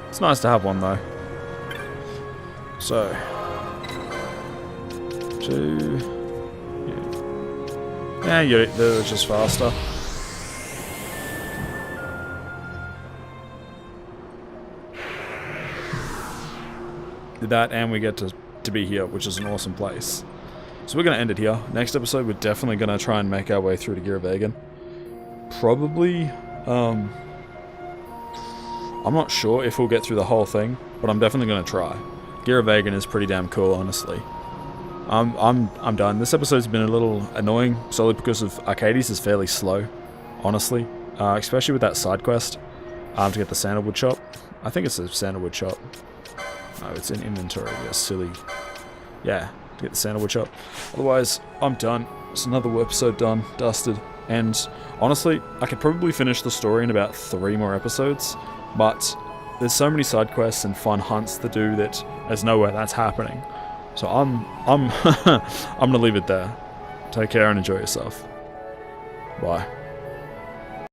It's nice to have one, though. So. 2. Yeah, they're just faster. Did that, and we get to be here, which is an awesome place. So we're going to end it here. Next episode, we're definitely going to try and make our way through to Girovagan. Probably, I'm not sure if we'll get through the whole thing, but I'm definitely going to try. Girovagan is pretty damn cool, honestly. I'm done. This episode's been a little annoying, solely because of Arcades is fairly slow, honestly. Especially with that side quest, to get the sandalwood shop. I think it's a sandalwood shop. No, it's in inventory. Yeah, silly. Yeah, to get the sandalwood shop. Otherwise, I'm done. It's another episode done, dusted. And honestly, I could probably finish the story in about 3 more episodes, but there's so many side quests and fun hunts to do that there's nowhere that's happening. So I'm I'm gonna leave it there. Take care and enjoy yourself. Bye.